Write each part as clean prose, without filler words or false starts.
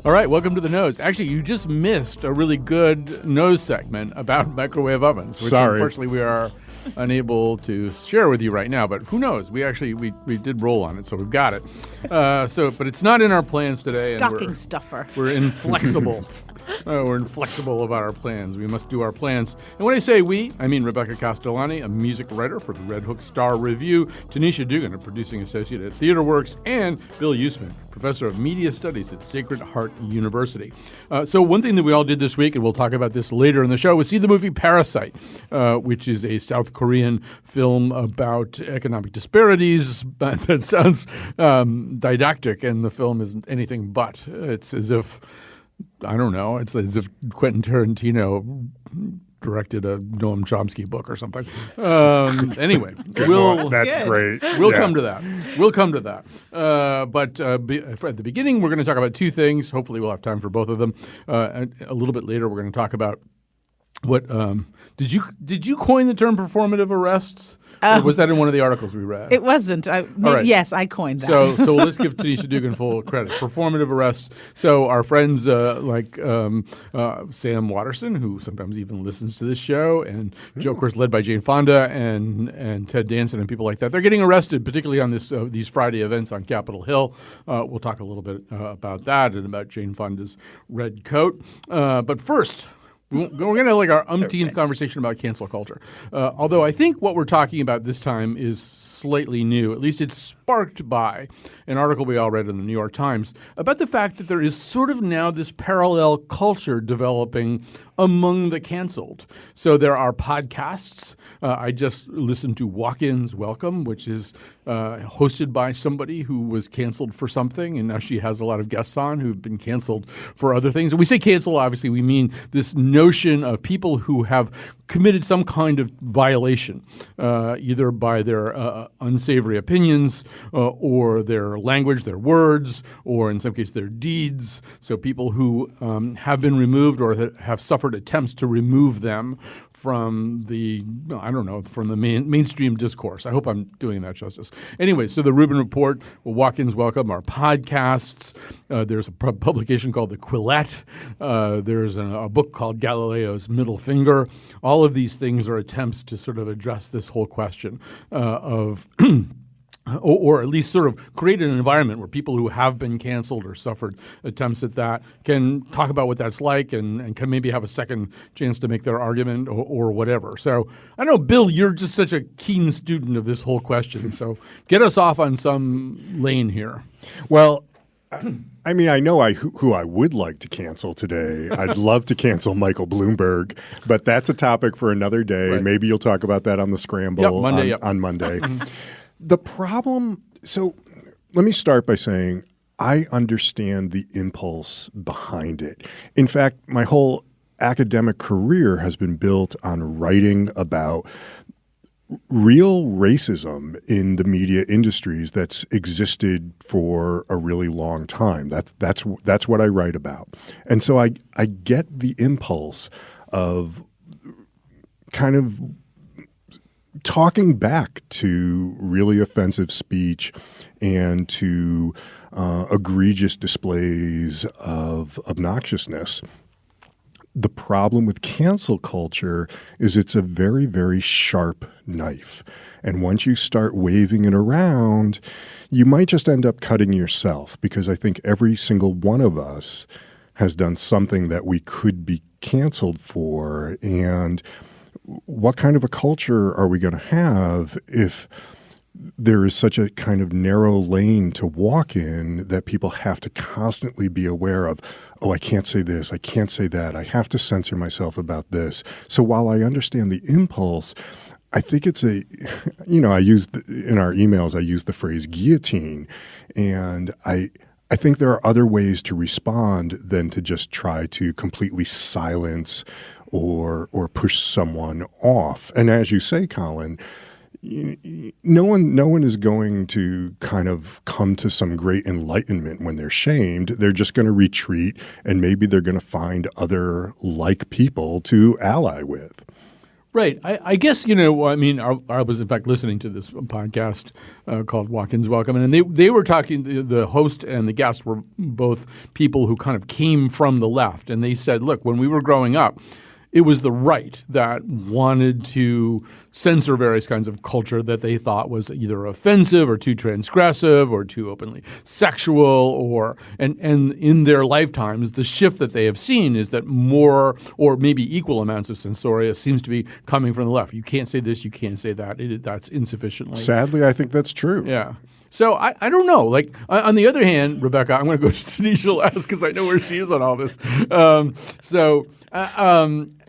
All right, welcome to The Nose. Actually, you just missed a really good nose segment about microwave ovens, which unfortunately we are unable to share with you right now. But who knows? We did roll on it, so we've got it. But it's not in our plans today. Stocking stuffer. We're inflexible. We're inflexible about our plans. We must do our plans. And when I say we, I mean Rebecca Castellani, a music writer for the Red Hook Star Revue, Taneisha Duggan, a producing associate at TheaterWorks, and Bill Yousman, professor of media studies at Sacred Heart University. So one thing that we all did this week, and we'll talk about this later in the show, was see the movie Parasite, which is a South Korean film about economic disparities. That sounds didactic, and the film isn't anything but. It's as if, I don't know, it's as if Quentin Tarantino directed a Noam Chomsky book or something. Anyway, that's great. We'll come to that. We'll come to that. But at the beginning, we're going to talk about two things. Hopefully, we'll have time for both of them. And a little bit later, we're going to talk about what did you coin the term performative arrests? Or was that in one of the articles we read? It wasn't. Right. Yes, I coined that. So let's give Taneisha Duggan full credit. Performative arrests. So our friends like Sam Watterson, who sometimes even listens to this show, and Joe, of course, led by Jane Fonda and Ted Danson and people like that, they're getting arrested, particularly on these Friday events on Capitol Hill. We'll talk a little bit about that and about Jane Fonda's red coat. But first, we're going to have our umpteenth conversation about cancel culture. Although I think what we're talking about this time is slightly new. At least it's sparked by an article we all read in the New York Times about the fact that there is sort of now this parallel culture developing among the canceled. So there are podcasts. I just listened to Walk-In's Welcome, which is hosted by somebody who was canceled for something, and now she has a lot of guests on who've been canceled for other things. And we say canceled, obviously, we mean this notion of people who have committed some kind of violation, either by their unsavory opinions or their language, their words, or in some cases their deeds. So people who have been removed or have suffered attempts to remove them from the mainstream discourse. I hope I'm doing that justice. Anyway, so the Rubin Report, Walk-In's Welcome, our podcasts. There's a publication called The Quillette. There's a book called Galileo's Middle Finger. All of these things are attempts to sort of address this whole question of or at least sort of create an environment where people who have been canceled or suffered attempts at that can talk about what that's like and can maybe have a second chance to make their argument or whatever. So I know, Bill, you're just such a keen student of this whole question. So get us off on some lane here. Well, I mean, I know who I would like to cancel today. I'd love to cancel Michael Bloomberg, but that's a topic for another day. Right. Maybe you'll talk about that on the Scramble on Monday. The problem – so let me start by saying I understand the impulse behind it. In fact, my whole academic career has been built on writing about real racism in the media industries that's existed for a really long time. That's what I write about. And so I get the impulse of kind of talking back to really offensive speech and to egregious displays of obnoxiousness. The problem with cancel culture is it's a very, very sharp knife. And once you start waving it around, you might just end up cutting yourself, because I think every single one of us has done something that we could be canceled for. And what kind of a culture are we going to have if there is such a kind of narrow lane to walk in that people have to constantly be aware of, oh, I can't say this, I can't say that, I have to censor myself about this. So while I understand the impulse, I think it's in our emails, I use the phrase guillotine, and I think there are other ways to respond than to just try to completely silence or push someone off. And as you say, Colin, no one is going to kind of come to some great enlightenment when they're shamed. They're just going to retreat, and maybe they're going to find other like people to ally with. Right. I guess, I was in fact listening to this podcast called Walk-Ins Welcome, and they were talking, the host and the guest were both people who kind of came from the left. And they said, look, when we were growing up, it was the right that wanted to censor various kinds of culture that they thought was either offensive or too transgressive or too openly sexual and in their lifetimes, the shift that they have seen is that more or maybe equal amounts of censoria seems to be coming from the left. You can't say this, you can't say that. That's insufficiently. Sadly, I think that's true. Yeah. So I don't know. Like on the other hand, Rebecca, I'm going to go to Taneisha last because I know where she is on all this.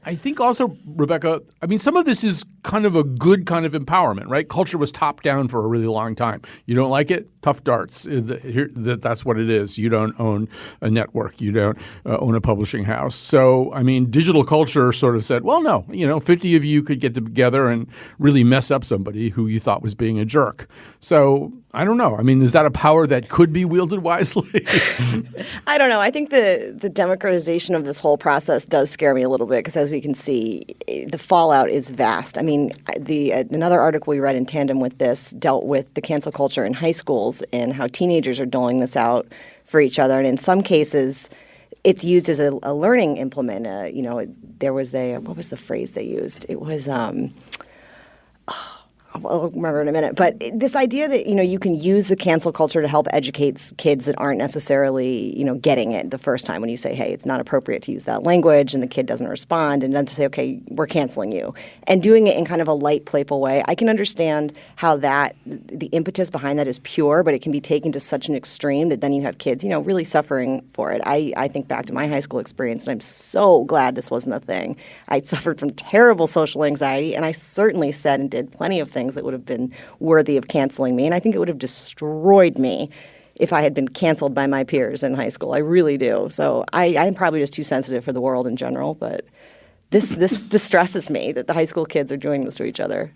I think also, Rebecca, some of this is kind of a good kind of empowerment, right? Culture was top down for a really long time. You don't like it? Tough darts. That's what it is. You don't own a network. You don't own a publishing house. So, digital culture sort of said, well, no, 50 of you could get together and really mess up somebody who you thought was being a jerk. So I don't know. Is that a power that could be wielded wisely? I don't know. I think the democratization of this whole process does scare me a little bit because, as we can see, the fallout is vast. Another article we read in tandem with this dealt with the cancel culture in high schools and how teenagers are doling this out for each other. And in some cases, it's used as a learning implement. There was what was the phrase they used? It was I'll remember in a minute. But this idea that, you can use the cancel culture to help educate kids that aren't necessarily, getting it the first time when you say, hey, it's not appropriate to use that language and the kid doesn't respond, and then to say, okay, we're canceling you. And doing it in kind of a light, playful way. I can understand how the impetus behind that is pure, but it can be taken to such an extreme that then you have kids, really suffering for it. I think back to my high school experience, and I'm so glad this wasn't a thing. I suffered from terrible social anxiety, and I certainly said and did plenty of things that would have been worthy of canceling me. And I think it would have destroyed me if I had been canceled by my peers in high school. I really do. So I'm probably just too sensitive for the world in general. But this distresses me that the high school kids are doing this to each other.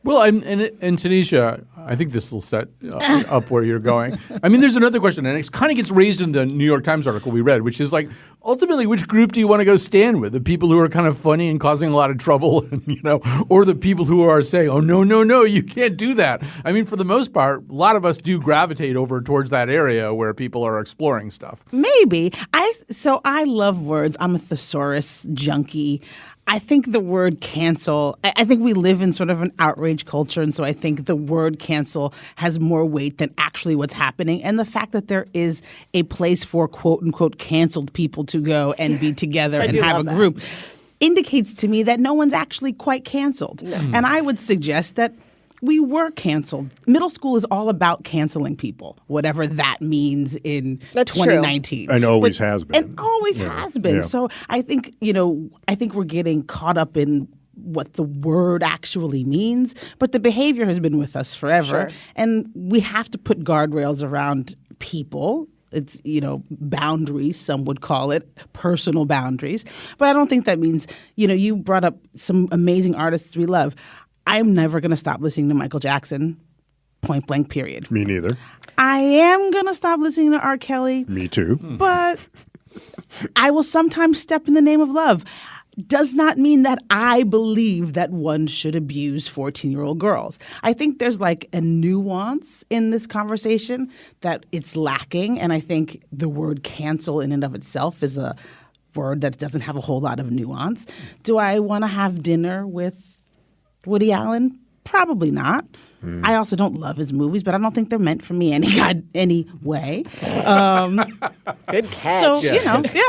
Well, and Taneisha, I think this will set up where you're going. There's another question, and it kind of gets raised in the New York Times article we read, which is like, ultimately, which group do you want to go stand with? The people who are kind of funny and causing a lot of trouble, or the people who are saying, oh, no, you can't do that. For the most part, a lot of us do gravitate over towards that area where people are exploring stuff. Maybe. I love words. I'm a thesaurus junkie. I think the word cancel, I think we live in sort of an outrage culture, and so I think the word cancel has more weight than actually what's happening. And the fact that there is a place for quote-unquote canceled people to go and be together and have a group indicates to me that no one's actually quite canceled. No. And I would suggest that we were canceled. Middle school is all about canceling people, whatever that means in 2019. True. And always has been. And always has been. Yeah. So I think, we're getting caught up in what the word actually means, but the behavior has been with us forever. Sure. And we have to put guardrails around people. It's, boundaries, some would call it, personal boundaries. But I don't think that means, you brought up some amazing artists we love. I'm never going to stop listening to Michael Jackson, point blank, period. Me neither. I am going to stop listening to R. Kelly. Me too. But I will sometimes step in the name of love. Does not mean that I believe that one should abuse 14-year-old girls. I think there's like a nuance in this conversation that it's lacking. And I think the word cancel in and of itself is a word that doesn't have a whole lot of nuance. Do I want to have dinner with Woody Allen? Probably not. I also don't love his movies, but I don't think they're meant for me anyway. Good catch. So,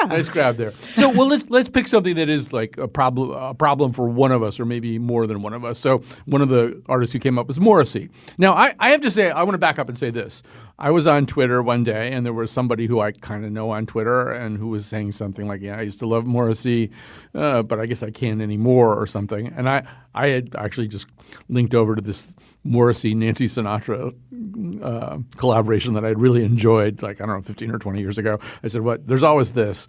nice grab there. So, let's pick something that is like a problem for one of us, or maybe more than one of us. So, one of the artists who came up was Morrissey. Now, I have to say, I want to back up and say this. I was on Twitter one day, and there was somebody who I kind of know on Twitter, and who was saying something like, I used to love Morrissey, but I guess I can't anymore, or something. And I had actually just linked over to this Morrissey-Nancy Sinatra collaboration that I'd really enjoyed, 15 or 20 years ago. I said, there's always this.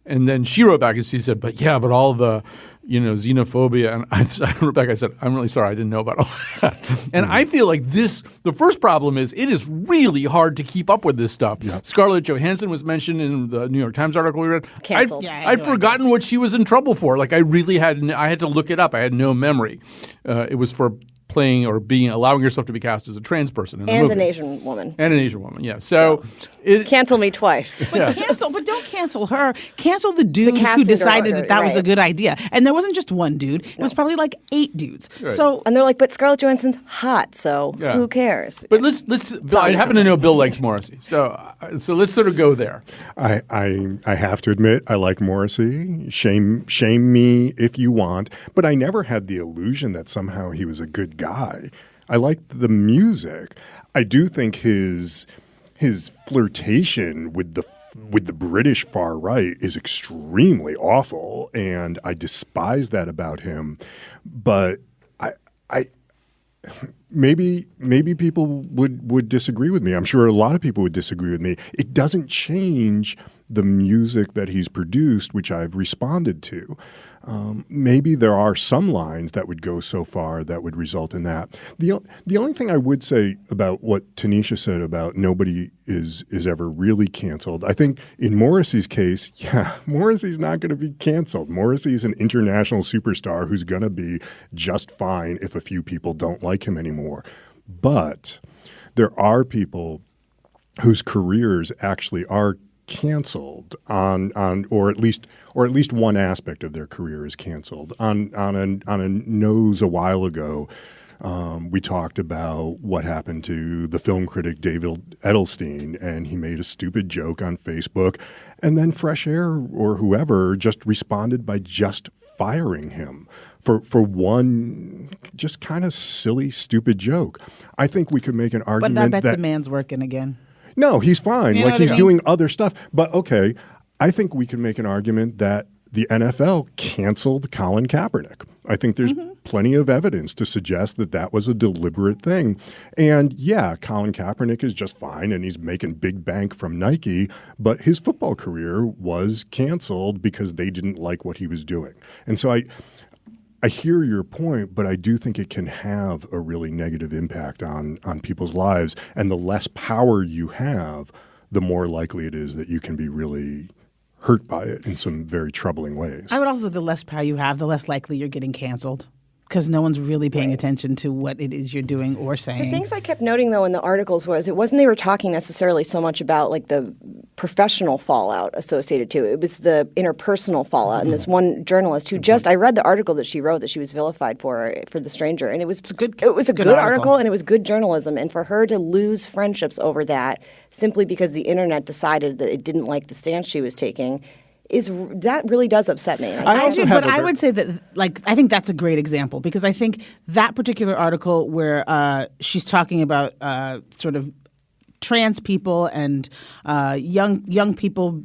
And then she wrote back and she said, but all the xenophobia. And I wrote back, I said, I'm really sorry, I didn't know about all that. And I feel like the first problem is it is really hard to keep up with this stuff. Yeah. Scarlett Johansson was mentioned in the New York Times article we read. Canceled. I'd forgotten what she was in trouble for. Like I had to look it up. I had no memory. It was for playing or allowing yourself to be cast as a trans person in the movie. An Asian woman. And an Asian woman, yeah. So cancel me twice. But don't cancel her. Cancel the dude who decided that was a good idea. And there wasn't just one dude. It was probably like 8 dudes. Right. So and they're like, but Scarlett Johansson's hot, so who cares? But let's I happen to know Bill likes Morrissey. So let's sort of go there. I have to admit I like Morrissey. Shame me if you want, but I never had the illusion that somehow he was a good guy. I liked the music. I do think his flirtation with the British far right is extremely awful, and I despise that about him. But I maybe people would disagree with me. I'm sure a lot of people would disagree with me. It doesn't change the music that he's produced, which I've responded to. Maybe there are some lines that would go so far that would result in that. The only thing I would say about what Taneisha said about nobody is ever really canceled, I think in Morrissey's case, Morrissey's not going to be canceled. Morrissey's an international superstar who's going to be just fine if a few people don't like him anymore. But there are people whose careers actually are canceled on or at least one aspect of their career is canceled. On a nose a while ago, we talked about what happened to the film critic David Edelstein, and he made a stupid joke on Facebook, and then Fresh Air or whoever just responded by just firing him for one just kind of silly, stupid joke. I think we could make an argument but I bet that the man's working again. No, he's fine. You know he's doing other stuff. But okay, I think we can make an argument that the NFL canceled Colin Kaepernick. I think there's plenty of evidence to suggest that was a deliberate thing. And yeah, Colin Kaepernick is just fine and he's making big bank from Nike, but his football career was canceled because they didn't like what he was doing. And so I hear your point, but I do think it can have a really negative impact on people's lives. And the less power you have, the more likely it is that you can be really hurt by it in some very troubling ways. I would also say the less power you have, the less likely you're getting canceled. Because no one's really paying attention to what it is you're doing or saying. The things I kept noting, though, in the articles was it wasn't they were talking necessarily so much about like the professional fallout associated to it. It was the interpersonal fallout. And this one journalist who I read the article that she wrote that she was vilified for The Stranger. And it was a good article and it was good journalism. And for her to lose friendships over that simply because the internet decided that it didn't like the stance she was taking that really does upset me. I would say that, I think that's a great example because I think that particular article where she's talking about sort of trans people and young people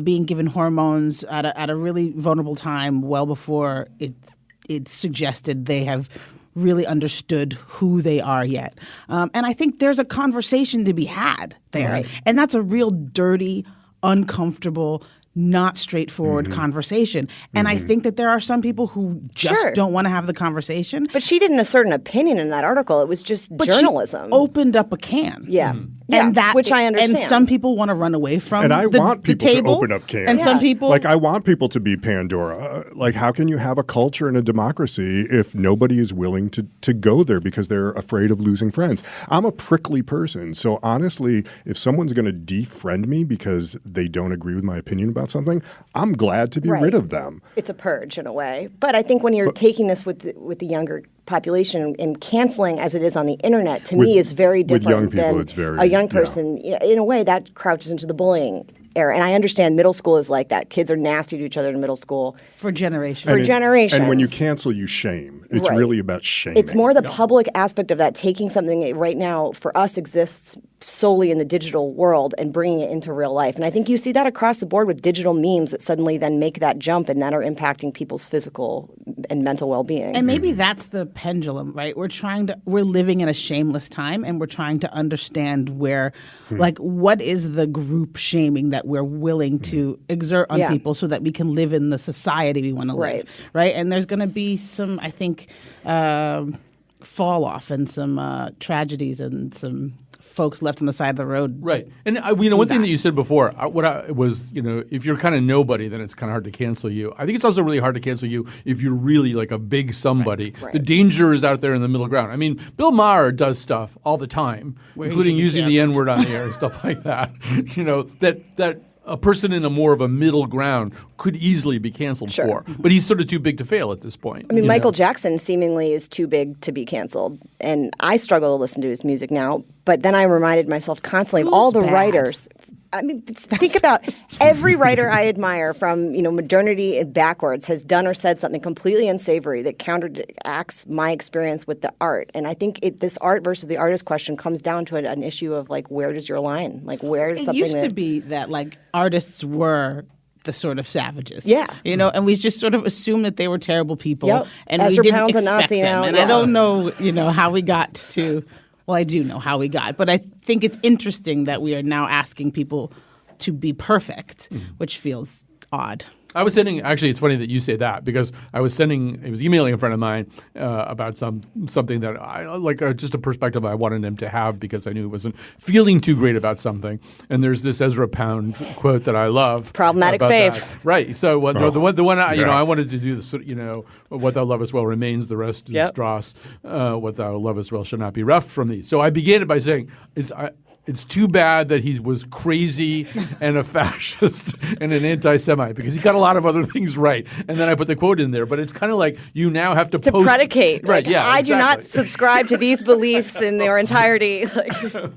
being given hormones at a really vulnerable time, well before it suggested they have really understood who they are yet. And I think there's a conversation to be had there, right. And that's a real dirty, uncomfortable, not straightforward conversation. And I think that there are some people who just don't want to have the conversation. But she didn't assert an opinion in that article. It was just journalism. She opened up a can. Yeah. And which I understand. And some people want to run away from and I want people to open up cans. And some people... I want people to be Pandora. How can you have a culture and a democracy if nobody is willing to go there because they're afraid of losing friends? I'm a prickly person. So honestly, if someone's going to defriend me because they don't agree with my opinion about something, I'm glad to be rid of them. It's a purge in a way. But I think when you're taking this with the younger population and canceling as it is on the internet, to me is very different with young people, than it's very, a young person. In a way, that crouches into the bullying era. And I understand middle school is like that. Kids are nasty to each other in middle school. For generations. And when you cancel, you shame. It's really about shaming. It's more the public aspect of that, taking something that right now for us exists solely in the digital world and bringing it into real life. And I think you see that across the board with digital memes that suddenly then make that jump and that are impacting people's physical and mental well-being. And maybe that's the pendulum, right? We're living in a shameless time and we're trying to understand where, what is the group shaming that that we're willing to exert on people so that we can live in the society we want to live, right? And there's going to be some, I think, fall off and some tragedies and some folks left on the side of the road. Right. And one thing that you said before, was, if you're kind of nobody, then it's kind of hard to cancel you. I think it's also really hard to cancel you if you're really like a big somebody. Right. The danger is out there in the middle ground. I mean, Bill Maher does stuff all the time, including using the N-word on the air and stuff like that. That a person in a more of a middle ground could easily be canceled for. But he's sort of too big to fail at this point. I mean, Michael Jackson seemingly is too big to be canceled. And I struggle to listen to his music now. But then I reminded myself constantly of all the writers. I mean, think about every writer I admire from, modernity and backwards has done or said something completely unsavory that counteracts my experience with the art. And I think this art versus the artist question comes down to an issue of, like, where does your line? Like, where is something It used to be that, like, artists were the sort of savages. Yeah. And we just sort of assumed that they were terrible people. Yep. And Ezra we didn't Pound's expect a Nazi them. now. And I don't know, how we got to – well, I do know how we got. But I think it's interesting that we are now asking people – to be perfect, which feels odd. I was actually, it's funny that you say that, because I was emailing a friend of mine about something that I like, just a perspective I wanted him to have, because I knew he wasn't feeling too great about something. And there's this Ezra Pound quote that I love. Problematic fave. That. Right. So the one I wanted to do this, what thou lovest well remains, the rest is dross. What thou lovest well shall not be reft from thee. So I began it by saying, it's too bad that he was crazy and a fascist and an anti-Semite, because he got a lot of other things right. And then I put the quote in there. But it's kind of like you now have to post. Predicate. Right, like, I do not subscribe to these beliefs in their entirety. But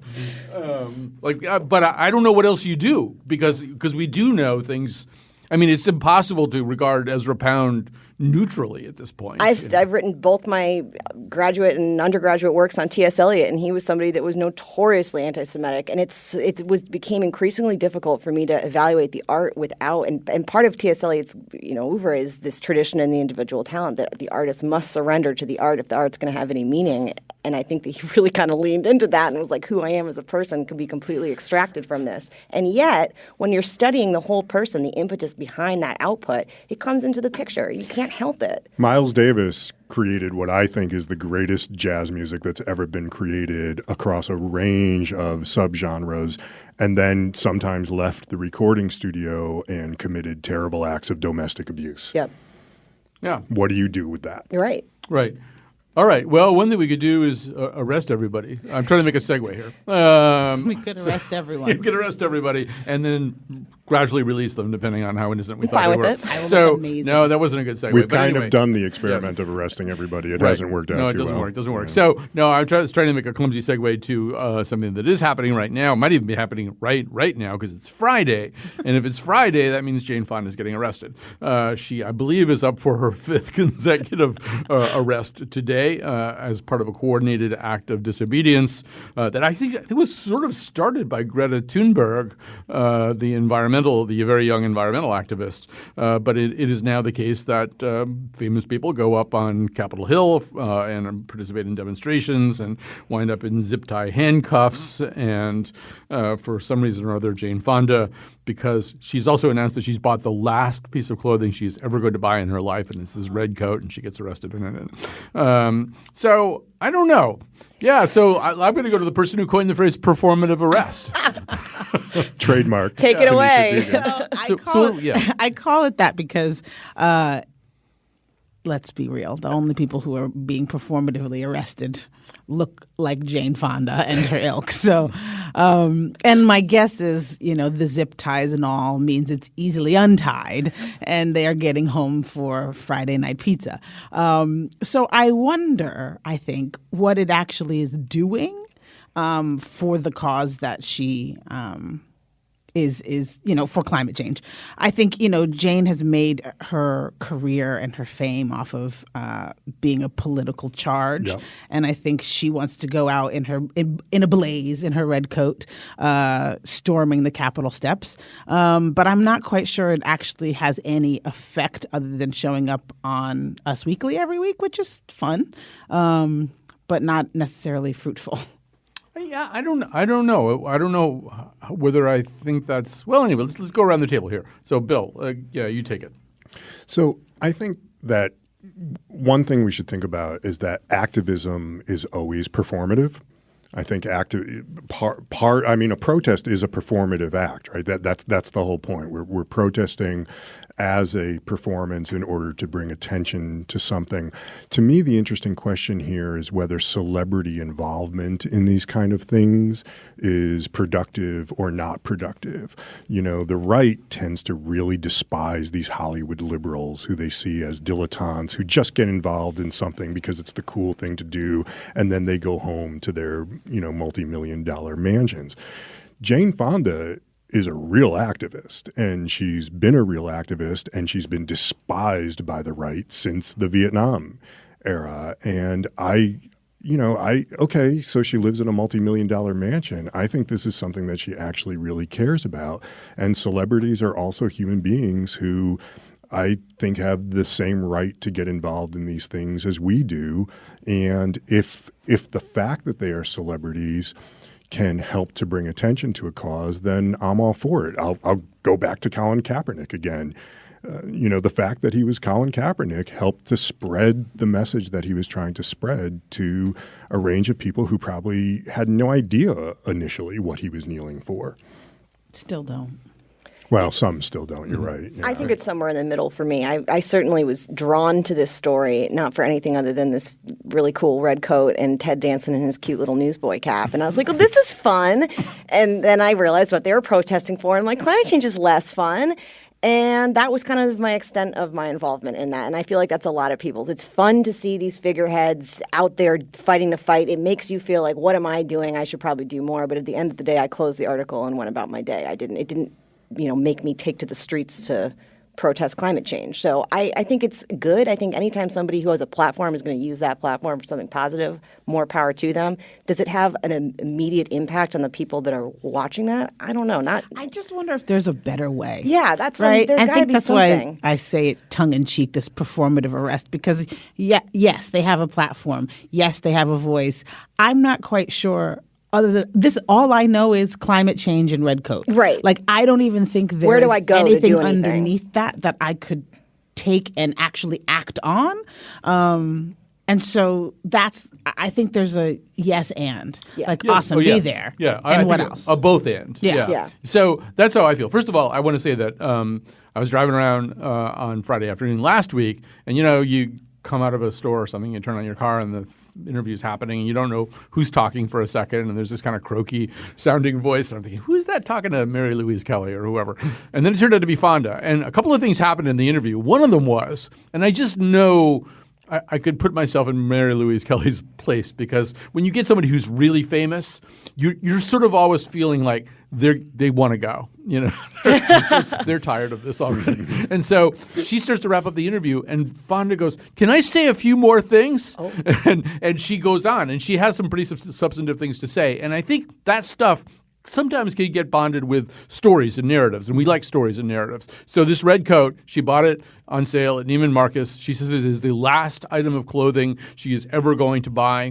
I don't know what else you do, because we do know things. I mean, it's impossible to regard Ezra Pound neutrally at this point. I've written both my graduate and undergraduate works on T.S. Eliot, and he was somebody that was notoriously anti-Semitic, and it became increasingly difficult for me to evaluate the art without. And part of T.S. Eliot's Louvre is this tradition in the individual talent that the artist must surrender to the art if the art's going to have any meaning. And I think that he really kind of leaned into that and was like, who I am as a person can be completely extracted from this. And yet, when you're studying the whole person, the impetus behind that output, it comes into the picture. You can't help it. Miles Davis created what I think is the greatest jazz music that's ever been created across a range of subgenres, and then sometimes left the recording studio and committed terrible acts of domestic abuse. Yep. Yeah. What do you do with that? You're right. Right. All right. Well, one thing we could do is arrest everybody. I'm trying to make a segue here. We could arrest everyone. We could arrest everybody and then gradually release them, depending on how innocent we thought they were. With it. So, no, that wasn't a good segue. We've kind of done the experiment of arresting everybody. It hasn't worked out too well. No, it doesn't work. So, no, I was trying to make a clumsy segue to something that is happening right now. It might even be happening right now, because it's Friday. And if it's Friday, that means Jane Fonda is getting arrested. She, I believe, is up for her 5th consecutive arrest today as part of a coordinated act of disobedience that I think was sort of started by Greta Thunberg, the very young environmental activist. But it is now the case that famous people go up on Capitol Hill and participate in demonstrations and wind up in zip-tie handcuffs. And for some reason or other, Jane Fonda, because she's also announced that she's bought the last piece of clothing she's ever going to buy in her life, and it's this red coat, and she gets arrested in it. So I don't know. Yeah, so I'm going to go to the person who coined the phrase performative arrest. Trademark. Take it away. I call it that because let's be real. The only people who are being performatively arrested look like Jane Fonda and her ilk. So, and my guess is, the zip ties and all means it's easily untied, and they are getting home for Friday night pizza. So I wonder, I think, what it actually is doing for the cause that she is for climate change. I think Jane has made her career and her fame off of being a political charge, and I think she wants to go out in a blaze in her red coat, storming the Capitol steps. But I'm not quite sure it actually has any effect other than showing up on Us Weekly every week, which is fun, but not necessarily fruitful. Yeah, I don't know. I don't know whether I think that's well. Anyway, let's go around the table here. So, Bill, you take it. So, I think that one thing we should think about is that activism is always performative. I think a protest is a performative act, right? That's the whole point. We're protesting as a performance in order to bring attention to something. To me, the interesting question here is whether celebrity involvement in these kind of things is productive or not productive. The right tends to really despise these Hollywood liberals who they see as dilettantes who just get involved in something because it's the cool thing to do, and then they go home to their, multi-million-dollar mansions. Jane Fonda is a real activist, and she's been a real activist, and she's been despised by the right since the Vietnam era. And so she lives in a multi-million-dollar mansion. I think this is something that she actually really cares about. And celebrities are also human beings who I think have the same right to get involved in these things as we do. And if the fact that they are celebrities can help to bring attention to a cause, then I'm all for it. I'll go back to Colin Kaepernick again. The fact that he was Colin Kaepernick helped to spread the message that he was trying to spread to a range of people who probably had no idea initially what he was kneeling for. Still don't. Well, some still don't. You're right. Yeah, I think it's somewhere in the middle for me. I certainly was drawn to this story, not for anything other than this really cool red coat and Ted Danson in his cute little newsboy cap. And I was like, well, this is fun. And then I realized what they were protesting for. And climate change is less fun. And that was kind of my extent of my involvement in that. And I feel like that's a lot of people's. It's fun to see these figureheads out there fighting the fight. It makes you feel like, what am I doing? I should probably do more. But at the end of the day, I closed the article and went about my day. It didn't make me take to the streets to protest climate change. So I think it's good. I think anytime somebody who has a platform is going to use that platform for something positive, more power to them. Does it have an immediate impact on the people that are watching that? I don't know. I just wonder if there's a better way. Yeah, that's right. There's got to be something. Why I say it tongue in cheek, this performative arrest, because yes, they have a platform. Yes, they have a voice. I'm not quite sure. Other than this, all I know is climate change and red coat. Right. I don't even think Where do I go anything to do anything underneath that I could take and actually act on. And so I think there's a yes and. Yeah. Awesome, be there. Yeah. And what else? A both and. Yeah. So that's how I feel. First of all, I want to say that I was driving around on Friday afternoon last week, and you come out of a store or something, you turn on your car and the interview's happening and you don't know who's talking for a second and there's this kind of croaky sounding voice and I'm thinking, who's that talking to Mary Louise Kelly or whoever? And then it turned out to be Fonda. And a couple of things happened in the interview. One of them was, and I just know I could put myself in Mary Louise Kelly's place, because when you get somebody who's really famous, you're sort of always feeling like they want to go. They're tired of this already. And so she starts to wrap up the interview, and Fonda goes, "Can I say a few more things?" Oh. And she goes on, and she has some pretty substantive things to say. And I think that stuff sometimes can get bonded with stories and narratives, and we like stories and narratives. So this red coat, she bought it on sale at Neiman Marcus. She says it is the last item of clothing she is ever going to buy.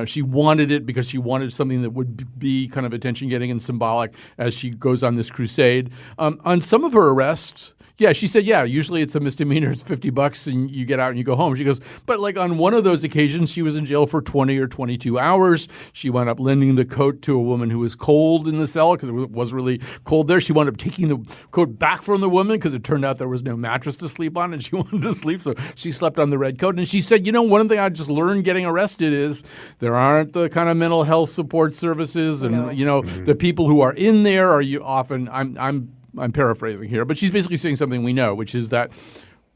She wanted it because she wanted something that would be kind of attention-getting and symbolic as she goes on this crusade. On some of her arrests, she said, usually it's a misdemeanor. It's $50 and you get out and you go home. She goes, but on one of those occasions, she was in jail for 20 or 22 hours. She wound up lending the coat to a woman who was cold in the cell because it was really cold there. She wound up taking the coat back from the woman because it turned out there was no mattress to sleep on and she wanted to sleep. So she slept on the red coat. And she said, one thing I just learned getting arrested is there aren't the kind of mental health support services. And, the people who are in there are often I'm paraphrasing here, but she's basically saying something we know, which is that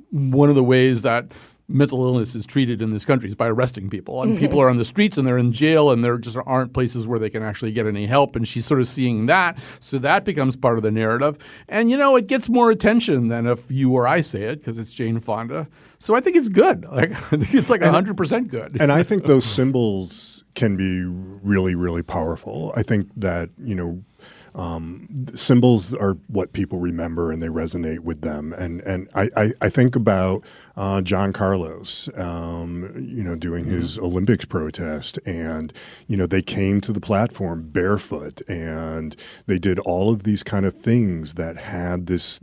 one of the ways that mental illness is treated in this country is by arresting people. And people are on the streets and they're in jail and there just aren't places where they can actually get any help. And she's sort of seeing that. So that becomes part of the narrative. And, it gets more attention than if you or I say it because it's Jane Fonda. So I think it's good. I think it's 100% good. And I think those symbols can be really, really powerful. I think that, symbols are what people remember and they resonate with them. And I think about John Carlos, doing his Olympics protest, and they came to the platform barefoot, and they did all of these kind of things that had this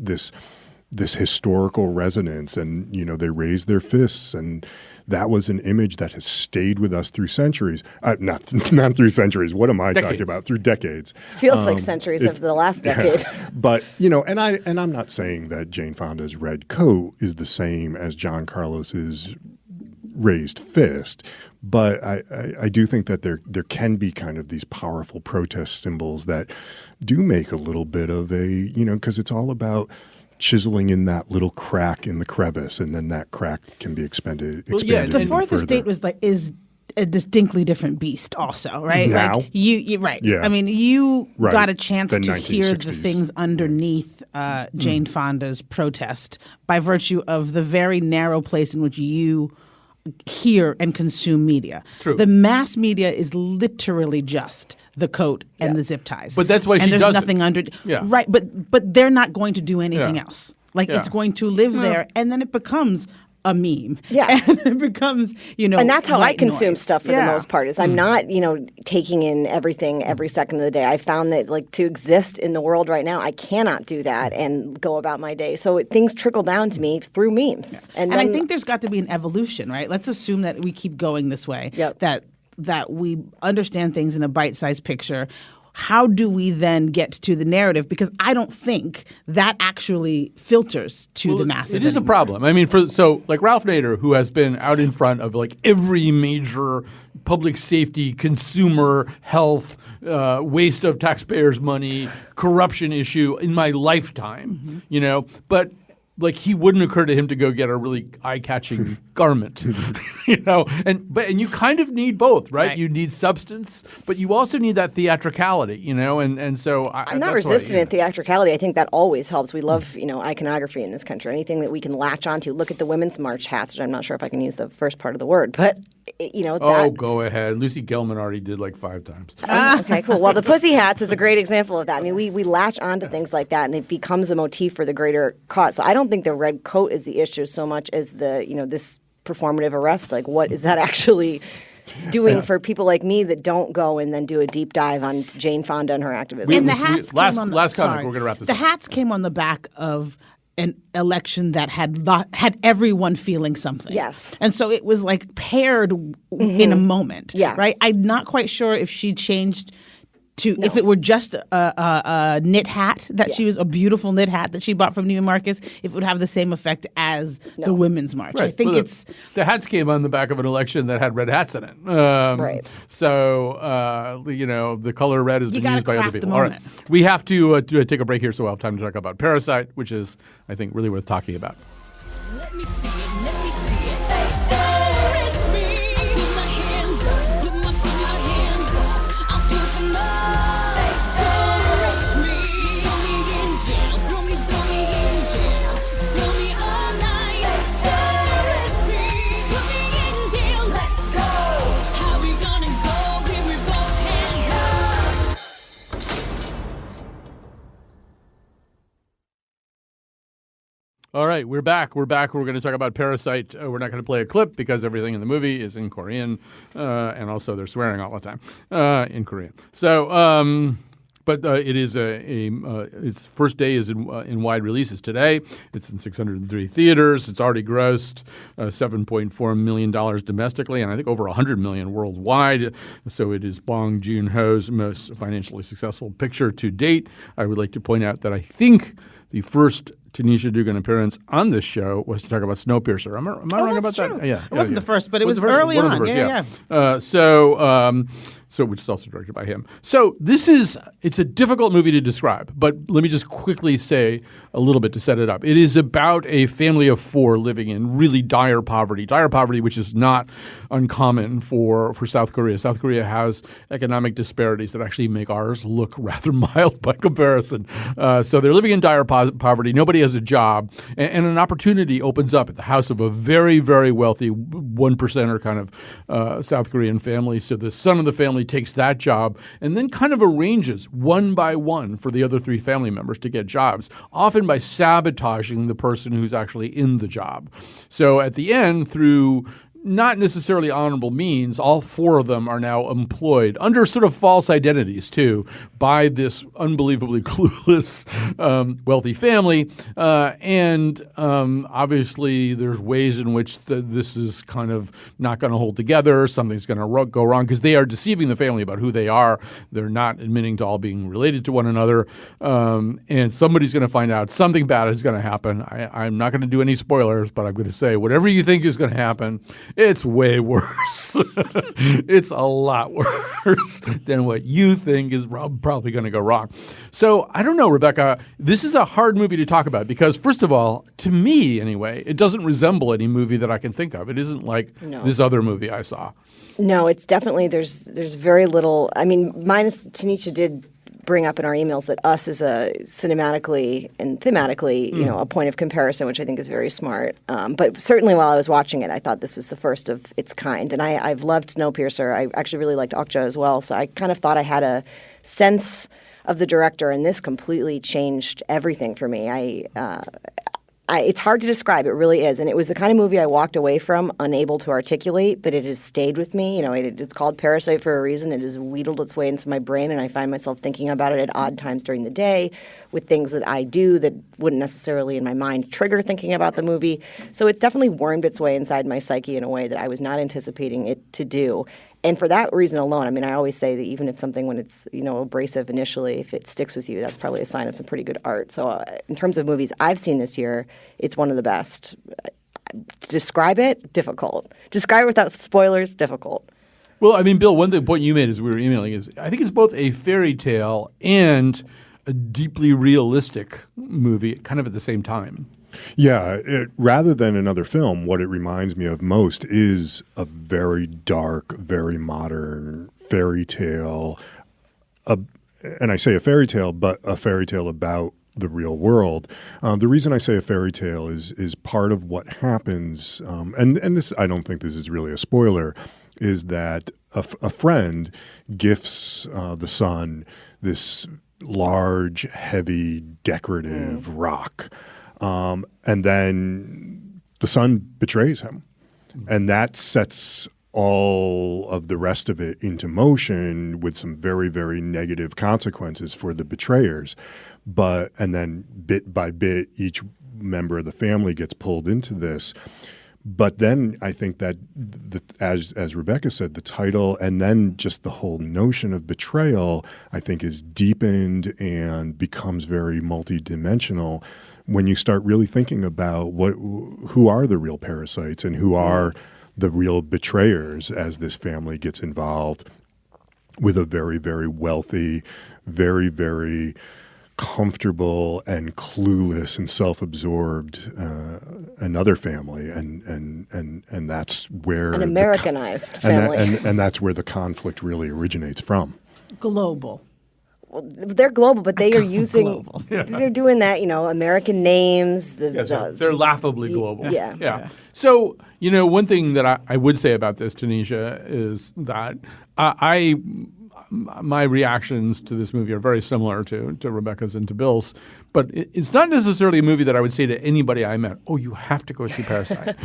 historical resonance, and they raised their fists, and that was an image that has stayed with us through centuries. Not through centuries. What am I talking about? Through decades. Feels like centuries of the last decade. Yeah. But and I'm not saying that Jane Fonda's red coat is the same as John Carlos's raised fist. But I do think that there can be kind of these powerful protest symbols that do make a little bit of a, because it's all about chiseling in that little crack in the crevice, and then that crack can be expanded. The Fourth Estate is a distinctly different beast, also, right? Now? Like you right. Yeah. I mean, you got a chance The to hear 1960s. the things underneath Jane Fonda's protest by virtue of the very narrow place in which you hear and consume media. True. The mass media is literally just the coat and the zip ties. But that's why she does does nothing it. under. Yeah. Right, but they're not going to do anything else. Like Yeah. it's going to live there, and then it becomes a meme. Yeah. And it becomes, and that's how I white consume noise. stuff for the most part. Is I'm not, taking in everything every second of the day. I found that to exist in the world right now, I cannot do that and go about my day. So things trickle down to me through memes. And then, I think there's got to be an evolution, right? Let's assume that we keep going this way. Yep. That we understand things in a bite-sized picture. How do we then get to the narrative? Because I don't think that actually filters to the masses. It is a problem. I mean, like Ralph Nader, who has been out in front of like every major public safety, consumer health, waste of taxpayers' money, corruption issue in my lifetime, but like he wouldn't occur to him to go get a really eye-catching garment, and you kind of need both, right? You need substance, but you also need that theatricality, and so I'm not resistant in theatricality. I think that always helps. We love, iconography in this country. Anything that we can latch onto. Look at the Women's March hats, which I'm not sure if I can use the first part of the word, but go ahead. Lucy Gelman already did like 5 times. Okay, cool. Well, the pussy hats is a great example of that. I mean, we latch onto things like that, and it becomes a motif for the greater cause. So I don't think the red coat is the issue so much as this performative arrest. Like, what is that actually doing for people like me that don't go and then do a deep dive on Jane Fonda and her activism? And the hats last came on comment. sorry. We're going to wrap this The up. hats came on the back of an election that had everyone feeling something. Yes. And so it was like paired in a moment. Yeah. Right? I'm not quite sure if she changed to if it were just a knit hat that she was a beautiful knit hat that she bought from Neiman Marcus, if it would have the same effect as the Women's March. Right. I think Well, the hats came on the back of an election that had red hats in it. Right. So the color red has been gotta used by other craft the people. All right, moment. we have to take a break here, so we'll have time to talk about Parasite, which is I think really worth talking about. Let me see it, let me see it. Terrorist me. Put my hands up, put my hands up. I'll put them up. Terrorist me. Throw me in jail, throw me in jail. Throw me all night. Terrorist me. Put me in jail, let's go. How we gonna go when we're both handcuffed? All right, we're back. We're going to talk about Parasite. We're not going to play a clip because everything in the movie is in Korean, and also they're swearing all the time in Korean. So, but it is its first day is in wide releases today. It's in 603 theaters. It's already grossed $7.4 million domestically, and I think over $100 million worldwide. So it is Bong Joon-ho's most financially successful picture to date. I would like to point out that I think the first Taneisha Duggan appearance on this show was to talk about Snowpiercer. Am I wrong about true. that? Yeah, It wasn't the first, but it was the first- early one of on. the first, Yeah. So which is also directed by him. So it's a difficult movie to describe, but let me just quickly say a little bit to set it up. It is about a family of 4 living in really dire poverty which is not uncommon for South Korea. South Korea has economic disparities that actually make ours look rather mild by comparison. So they're living in dire poverty. Nobody has a job, and an opportunity opens up at the house of a very, very wealthy 1%er kind of South Korean family. So the son of the family family takes that job and then kind of arranges one by one for the other 3 family members to get jobs, often by sabotaging the person who's actually in the job. So at the end, through not necessarily honorable means, all 4 of them are now employed under sort of false identities too by this unbelievably clueless wealthy family. Obviously there's ways in which this is kind of not going to hold together. Something's going to go wrong because they are deceiving the family about who they are. They're not admitting to all being related to one another. And somebody's going to find out something bad is going to happen. I'm not going to do any spoilers, but I'm going to say whatever you think is going to happen, it's way worse. It's a lot worse than what you think is probably going to go wrong. So I don't know, Rebecca, this is a hard movie to talk about because, first of all, to me anyway, it doesn't resemble any movie that I can think of. It isn't like this other movie I saw. No, it's definitely, there's very little. I mean, minus Taneisha did bring up in our emails that Us is a cinematically and thematically, a point of comparison, which I think is very smart. But certainly while I was watching it, I thought this was the first of its kind. And I've loved Snowpiercer. I actually really liked Okja as well. So I kind of thought I had a sense of the director, and this completely changed everything for me. It's hard to describe. It really is. And it was the kind of movie I walked away from unable to articulate, but it has stayed with me. It's called Parasite for a reason. It has wheedled its way into my brain, and I find myself thinking about it at odd times during the day with things that I do that wouldn't necessarily in my mind trigger thinking about the movie. So it's definitely wormed its way inside my psyche in a way that I was not anticipating it to do. And for that reason alone, I mean, I always say that even if something, when it's, abrasive initially, if it sticks with you, that's probably a sign of some pretty good art. So in terms of movies I've seen this year, it's one of the best. Describe it, difficult. Describe it without spoilers, difficult. Well, I mean, Bill, one point you made as we were emailing is I think it's both a fairy tale and a deeply realistic movie kind of at the same time. Yeah, rather than another film, what it reminds me of most is a very dark, very modern fairy tale. And I say a fairy tale, but a fairy tale about the real world. The reason I say a fairy tale is part of what happens, and this, I don't think this is really a spoiler, is that a friend gifts the son this large, heavy, decorative rock. And then the son betrays him. And that sets all of the rest of it into motion with some very, very negative consequences for the betrayers. And then bit by bit, each member of the family gets pulled into this. But then I think that, as Rebecca said, the title and then just the whole notion of betrayal, I think, is deepened and becomes very multidimensional when you start really thinking about who are the real parasites and who are the real betrayers as this family gets involved with a very, very wealthy, very, very comfortable and clueless and self-absorbed another family, and that's where an Americanized family, and that's where the conflict really originates from. Global. Well, they're global, but they are using. They're doing that, American names. They're laughably global. Yeah. So, one thing that I would say about this, Taneisha, is that my reactions to this movie are very similar to Rebecca's and to Bill's, but it's not necessarily a movie that I would say to anybody I met, oh, you have to go see Parasite.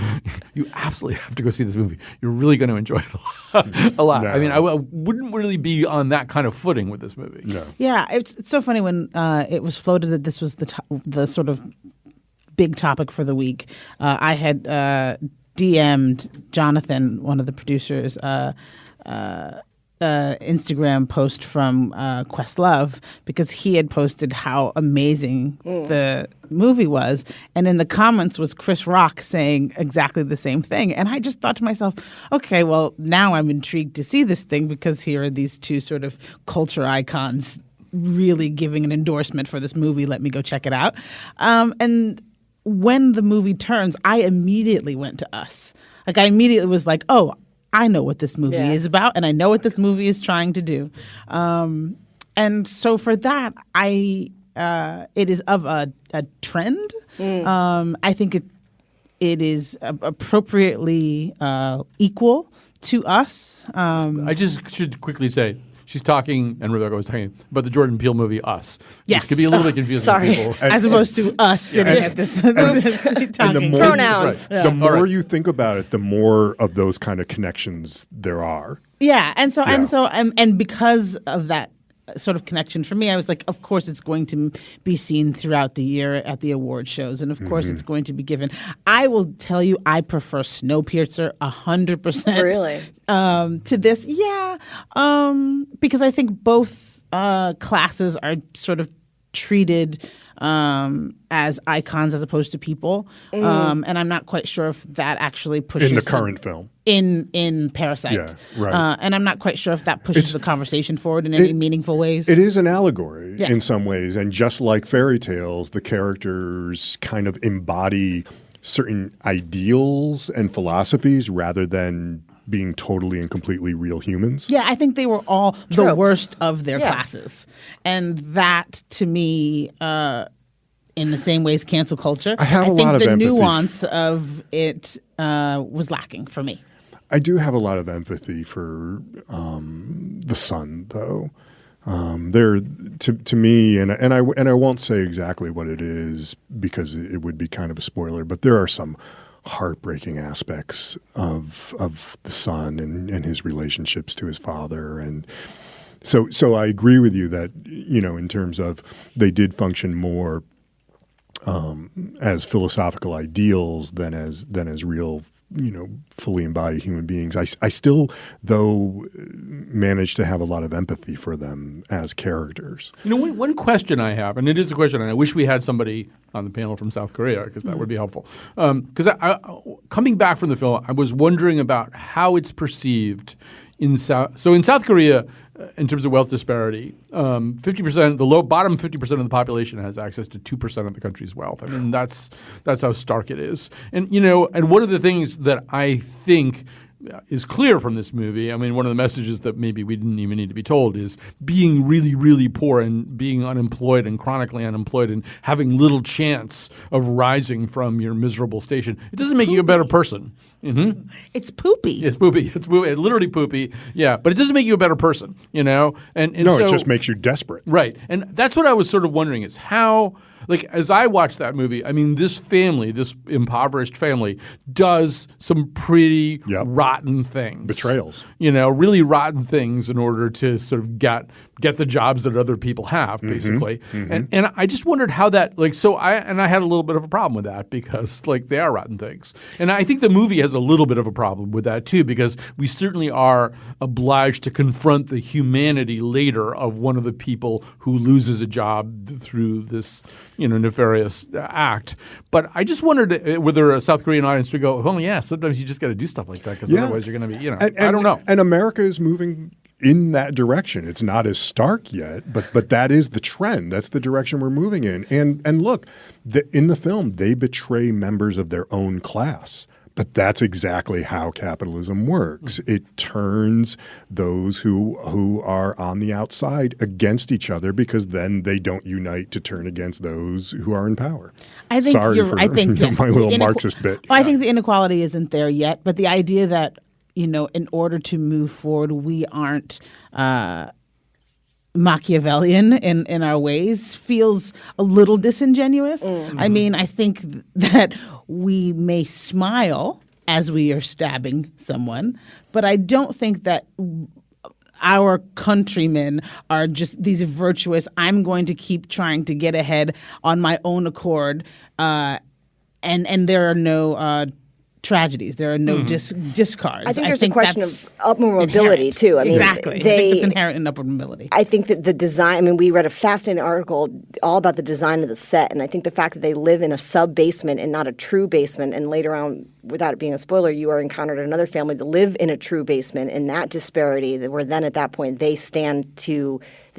You absolutely have to go see this movie. You're really going to enjoy it a lot. No. I mean, I wouldn't really be on that kind of footing with this movie. No. Yeah, it's so funny when it was floated that this was the sort of big topic for the week. I had DM'd Jonathan, one of the producers, Instagram post from Questlove because he had posted how amazing the movie was, and in the comments was Chris Rock saying exactly the same thing. And I just thought to myself, okay, well, now I'm intrigued to see this thing because here are these two sort of culture icons really giving an endorsement for this movie. Let me go check it out. And when the movie turns, I immediately went to Us. Like I immediately was like, oh, I know what this movie is about, and I know what this movie is trying to do. And so for that, it is of a trend. I think it is appropriately equal to us. I just should quickly say, she's talking, and Rebecca was talking about the Jordan Peele movie Us. Yes. Which could be a little bit confusing Sorry. to people. As opposed to us sitting at this talking. And the more, Pronouns. the more you think about it, the more of those kind of connections there are. Yeah, and because of that sort of connection for me, I was like, of course it's going to be seen throughout the year at the award shows, and of course it's going to be given. I will tell you, I prefer Snowpiercer 100%. Really? To this, because I think both classes are sort of treated as icons as opposed to people, and I'm not quite sure if that actually pushes In the current film. in Parasite. Yeah, right. And I'm not quite sure if that pushes the conversation forward in any meaningful ways. It is an allegory Yeah. in some ways. And just like fairy tales, the characters kind of embody certain ideals and philosophies rather than being totally and completely real humans. Yeah, I think they were all the Tropes. worst of their Yeah. classes. And that, to me, in the same way as cancel culture, I have a think lot of the empathy nuance of it was lacking for me. I do have a lot of empathy for the son, though. There, to me, and I won't say exactly what it is because it would be kind of a spoiler, but there are some heartbreaking aspects of the son and his relationships to his father, and so I agree with you that in terms of they did function more as philosophical ideals than as real, fully embodied human beings. I still, though, manage to have a lot of empathy for them as characters. One question I have, and it is a question, and I wish we had somebody on the panel from South Korea because that would be helpful. Because coming back from the film, I was wondering about how it's perceived in South. So in South Korea, in terms of wealth disparity, 50%, the bottom 50% of the population has access to 2% of the country's wealth. I mean, that's how stark it is. And and one of the things that I think is clear from this movie, I mean, one of the messages that maybe we didn't even need to be told is being really, really poor and being unemployed and chronically unemployed and having little chance of rising from your miserable station. It doesn't make you a better person. Mm-hmm. It's poopy. It's poopy. It's poopy. It's literally poopy. Yeah, but it doesn't make you a better person, And No, so, it just makes you desperate. Right. And that's what I was sort of wondering is how, as I watched that movie, I mean, this family, this impoverished family, does some pretty rotten things. Betrayals. Really rotten things in order to sort of get the jobs that other people have, basically. And I just wondered how that, I had a little bit of a problem with that because, they are rotten things. And I think the movie has a little bit of a problem with that, too, because we certainly are obliged to confront the humanity later of one of the people who loses a job through this, nefarious act. But I just wondered whether a South Korean audience would go, well, yeah, sometimes you just got to do stuff like that because otherwise you're going to be, I don't know. And America is moving in that direction. It's not as stark yet, but that is the trend. That's the direction we're moving in. And look, in the film, they betray members of their own class. But that's exactly how capitalism works. It turns those who are on the outside against each other because then they don't unite to turn against those who are in power. I think Sorry for yes, my little Marxist bit. I think the inequality isn't there yet, but the idea that in order to move forward, we aren't Machiavellian in our ways feels a little disingenuous. I mean, I think that we may smile as we are stabbing someone, but I don't think that our countrymen are just these virtuous, I'm going to keep trying to get ahead on my own accord, and there are no tragedies. There are no discards. I think there's a question of upward mobility, too. I mean, exactly. I think it's inherent in upward mobility. I think that the design, we read a fascinating article all about the design of the set, and I think the fact that they live in a sub-basement and not a true basement, and later on, without it being a spoiler, you are encountered another family that live in a true basement, and that disparity, where then at that point they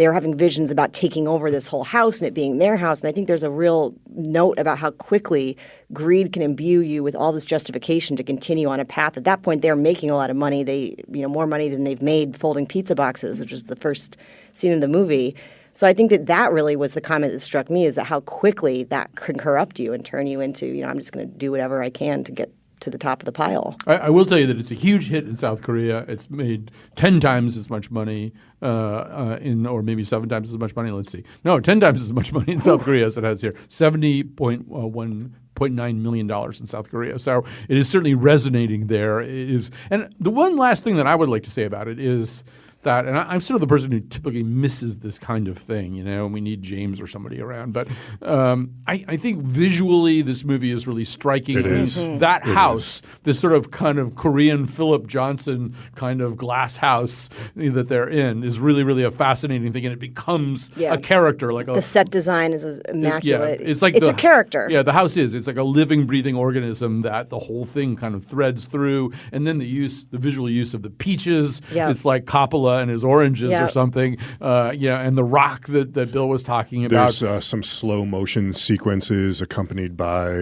are having visions about taking over this whole house and it being their house. And I think there's a real note about how quickly greed can imbue you with all this justification to continue on a path. At that point, they're making a lot of money. More money than they've made folding pizza boxes, which is the first scene in the movie. So I think that really was the comment that struck me, is that how quickly that can corrupt you and turn you into, I'm just going to do whatever I can to get to the top of the pile. I will tell you that it's a huge hit in South Korea. It's made 10 times as much money or maybe 7 times as much money. Let's see. No, 10 times as much money in South Korea as it has here. $70.9 million in South Korea. So it is certainly resonating there. It is, and the one last thing that I would like to say about it is that, and I'm sort of the person who typically misses this kind of thing, and we need James or somebody around. But I think visually this movie is really striking. It is. That house, this sort of kind of Korean Philip Johnson kind of glass house that they're in, is really, really a fascinating thing, and it becomes a character. The set design is immaculate. It's like it's a character. Yeah, the house is. It's like a living, breathing organism that the whole thing kind of threads through, and then the visual use of the peaches. Yeah. It's like Coppola and his oranges or something, and the rock that Bill was talking about. There's some slow motion sequences accompanied by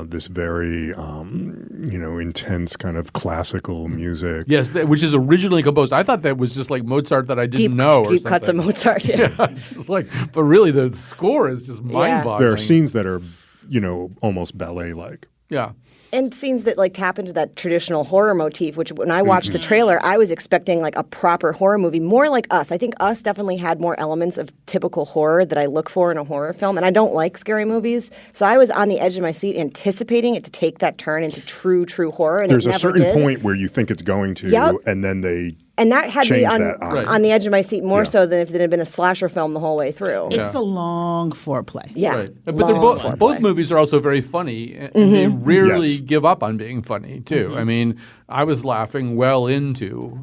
this very intense kind of classical music. Yes, which is originally composed. I thought that was just like Mozart that I didn't know. Deep cuts of Mozart. Yeah, it's just but really the score is just mind-boggling. There are scenes that are almost ballet-like. Yeah. And scenes that tap into that traditional horror motif, which when I watched the trailer, I was expecting a proper horror movie, more like Us. I think Us definitely had more elements of typical horror that I look for in a horror film, and I don't like scary movies. So I was on the edge of my seat anticipating it to take that turn into true horror, and there's it a never certain did. point where you think it's going to, and then they And that had me change on the edge of my seat more so than if it had been a slasher film the whole way through. It's a long foreplay. Yeah. Right. But they're both movies are also very funny, and they rarely give up on being funny, too. I mean, I was laughing well into,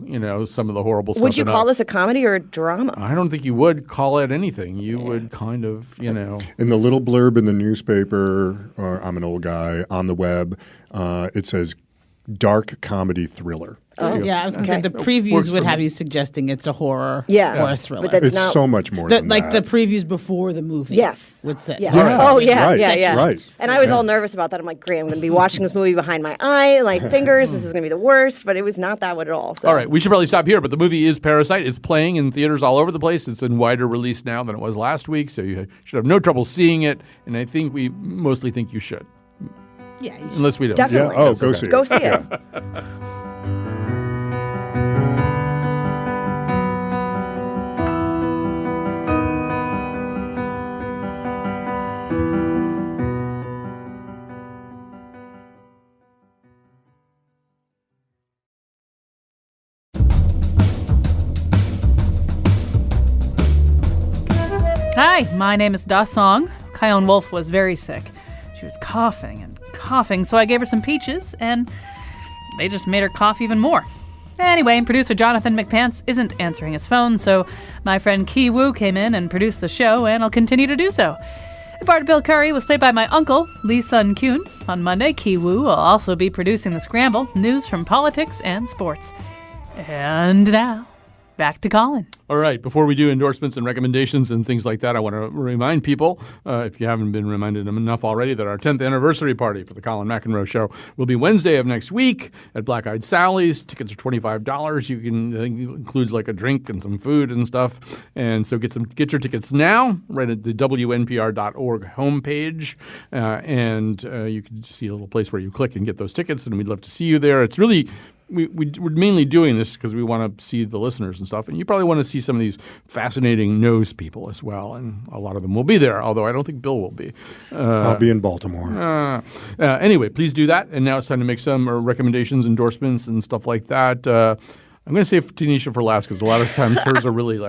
some of the horrible stuff. Would you in call Us. this a comedy or a drama? I don't think you would call it anything. You would kind of, In the little blurb in the newspaper, or I'm an old guy, on the web, it says dark comedy thriller. Yeah, I was going to say the previews would have you suggesting it's a horror or a thriller. But that's It's not so much more than like that. the previews before the movie. Yes. Would say. Yeah. Yeah. Oh, yeah, Right. yeah. Right. And I was all nervous about that. I'm like, great, I'm going to be watching this movie behind my eye, fingers. This is going to be the worst. But it was not that at all. So. All right, we should probably stop here. But the movie is Parasite. It's playing in theaters all over the place. It's in wider release now than it was last week. So you should have no trouble seeing it. And I think we mostly think you should. Yeah. You should. Unless we don't. Definitely. Yeah. Oh, go see it. Go see it. Hi, my name is Da Song. Chion Wolf was very sick. She was coughing and coughing, so I gave her some peaches, and they just made her cough even more. Anyway, producer Jonathan McPants isn't answering his phone, so my friend Ki Woo came in and produced the show, and I'll continue to do so. The part of Bill Curry was played by my uncle, Lee Sun Kyun. On Monday, Ki Woo will also be producing The Scramble, news from politics and sports. And now, back to Colin. All right. Before we do endorsements and recommendations and things like that, I want to remind people, if you haven't been reminded enough already, that our 10th anniversary party for the Colin McEnroe Show will be Wednesday of next week at Black Eyed Sally's. Tickets are $25. You can includes like a drink and some food and stuff. And so get your tickets now right at the WNPR.org homepage. And you can see a little place where you click and get those tickets. And we'd love to see you there. It's really we're mainly doing this because we want to see the listeners and stuff. And you probably want to see some of these fascinating nose people as well. And a lot of them will be there, although I don't think Bill will be. I'll be in Baltimore. Anyway, please do that. And now it's time to make some recommendations, endorsements, and stuff like that. I'm going to say Taneisha for last because a lot of times hers are really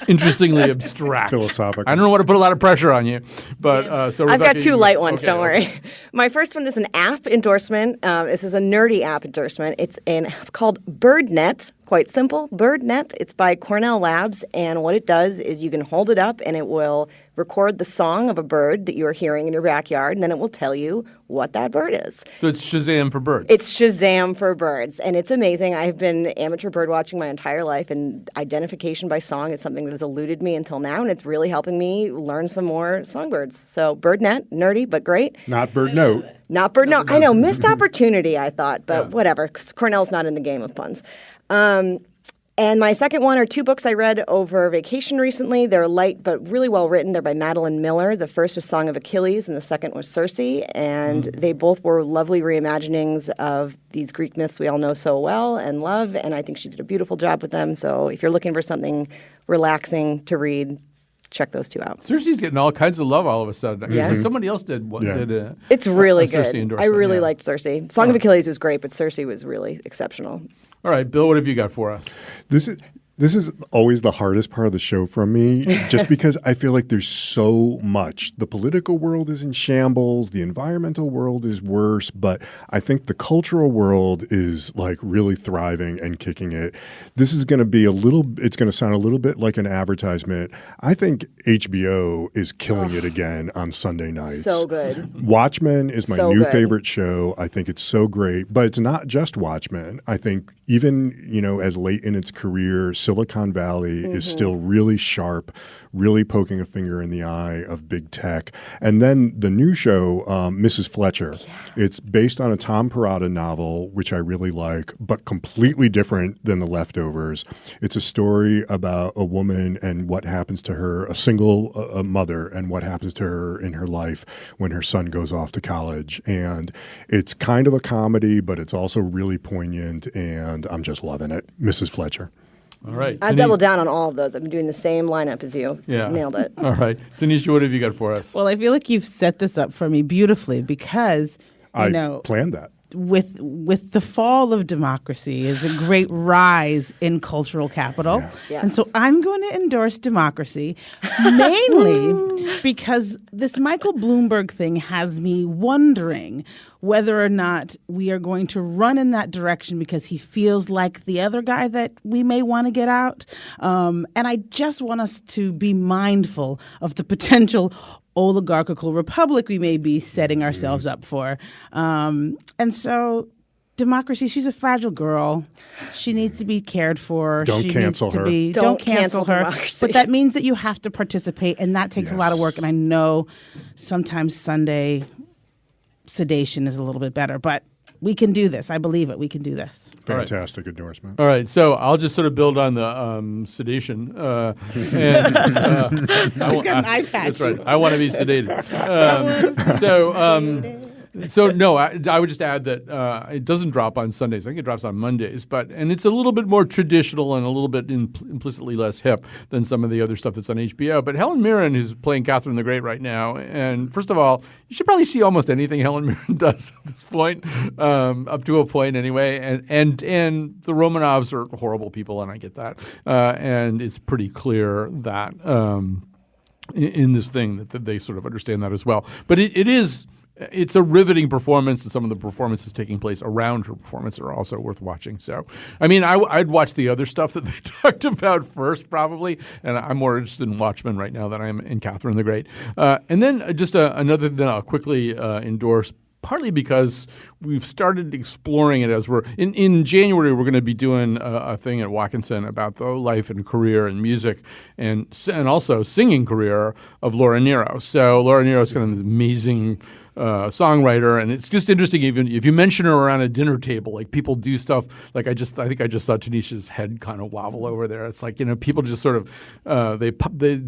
interestingly abstract. Philosophical. I don't want to put a lot of pressure on you, but so I've Rebecca, got two light ones. Okay, don't worry. My first one is an app endorsement. This is a nerdy app endorsement. It's an app called BirdNet. Quite simple, BirdNet. It's by Cornell Labs, and what it does is you can hold it up, and it will record the song of a bird that you are hearing in your backyard, and then it will tell you what that bird is. So it's Shazam for birds. It's Shazam for birds, and it's amazing. I've been amateur bird watching my entire life, and identification by song is something that has eluded me until now, and it's really helping me learn some more songbirds. So BirdNet, nerdy but great. Not Bird Note. Not bird. No, I know, missed opportunity. I thought, but whatever. 'Cause Cornell's not in the game of puns. And my second one are two books I read over vacation recently. They're light but really well written. They're by Madeline Miller. The first was Song of Achilles and the second was Circe. And they both were lovely reimaginings of these Greek myths we all know so well and love. And I think she did a beautiful job with them. So if you're looking for something relaxing to read, check those two out. Circe's getting all kinds of love all of a sudden. Yeah. So somebody else did one. Yeah. It's really Circe good. endorsement, I really yeah. liked Circe. Song of Achilles was great, but Circe was really exceptional. All right, Bill, what have you got for us? This is always the hardest part of the show from me, just because I feel like there's so much. The political world is in shambles. The environmental world is worse. But I think the cultural world is like really thriving and kicking it. This is going to be it's going to sound a little bit like an advertisement. I think HBO is killing it again on Sunday nights. So good. Watchmen is my So new good. favorite show. I think it's so great. But it's not just Watchmen. I think even, as late in its career, Silicon Valley is still really sharp, really poking a finger in the eye of big tech. And then the new show, Mrs. Fletcher. It's based on a Tom Perrotta novel, which I really like, but completely different than The Leftovers. It's a story about a woman and what happens to her, a single mother, and what happens to her in her life when her son goes off to college. And it's kind of a comedy, but it's also really poignant, and I'm just loving it. Mrs. Fletcher. All right. I've doubled down on all of those. I've been doing the same lineup as you. Yeah. Nailed it. All right. Taneisha, what have you got for us? Well, I feel like you've set this up for me beautifully because, I planned that. with the fall of democracy is a great rise in cultural capital. Yes. And so I'm going to endorse democracy mainly because this Michael Bloomberg thing has me wondering whether or not we are going to run in that direction because he feels like the other guy that we may want to get out. And I just want us to be mindful of the potential oligarchical republic we may be setting ourselves up for. And so democracy, she's a fragile girl. She needs to be cared for. Don't cancel her. Don't cancel her. democracy. But that means that you have to participate, and that takes a lot of work. And I know sometimes Sunday sedation is a little bit better, but we can do this. I believe it. We can do this. Fantastic endorsement. All right, so I'll just sort of build on the sedation. He's got an eye patch. That's right. I want to be sedated. So no, I would just add that it doesn't drop on Sundays. I think it drops on Mondays, and it's a little bit more traditional and a little bit implicitly less hip than some of the other stuff that's on HBO. But Helen Mirren is playing Catherine the Great right now, and first of all, you should probably see almost anything Helen Mirren does at this point, up to a point anyway. And the Romanovs are horrible people, and I get that. And it's pretty clear that in this thing that they sort of understand that as well. But it's a riveting performance, and some of the performances taking place around her performance are also worth watching. So, I mean, I'd watch the other stuff that they talked about first, probably, and I'm more interested in Watchmen right now than I am in Catherine the Great. And then just another that I'll quickly endorse, partly because we've started exploring it as we're in January. We're going to be doing a thing at Watkinson about the life and career and music and also singing career of Laura Nero. So Laura Nero is kind of this amazing songwriter, and it's just interesting. Even if you mention her around a dinner table, like people do stuff. Like I think I just saw Tanisha's head kind of wobble over there. It's like people just sort of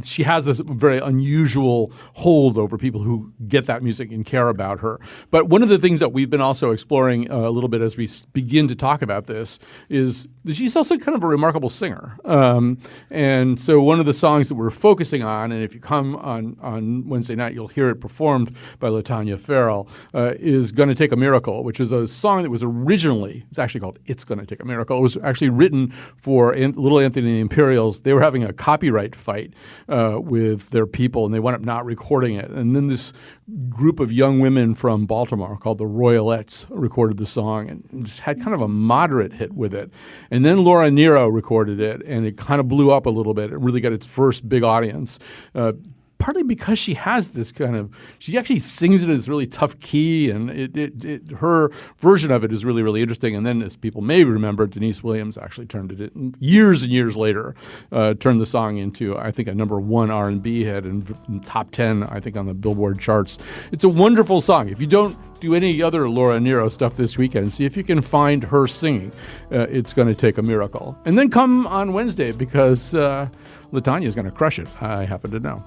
she has this very unusual hold over people who get that music and care about her. But one of the things that we've been also exploring a little bit as we begin to talk about this is that she's also kind of a remarkable singer. And so one of the songs that we're focusing on, and if you come on Wednesday night, you'll hear it performed by LaTanya Farrell, is Gonna Take a Miracle, which is a song that was it's actually called It's Gonna Take a Miracle. It was actually written for Little Anthony and the Imperials. They were having a copyright fight with their people, and they wound up not recording it. And then this group of young women from Baltimore called the Royalettes recorded the song and just had kind of a moderate hit with it. And then Laura Nero recorded it, and it kind of blew up a little bit. It really got its first big audience. Partly because she has this she actually sings it in this really tough key, and her version of it is really, really interesting. And then, as people may remember, Denise Williams actually turned it years and years later, turned the song into, I think, a #1 R&B hit and top 10, I think, on the Billboard charts. It's a wonderful song. If you don't do any other Laura Nero stuff this weekend. See if you can find her singing. It's going to take a miracle. And then come on Wednesday because LaTanya is going to crush it, I happen to know.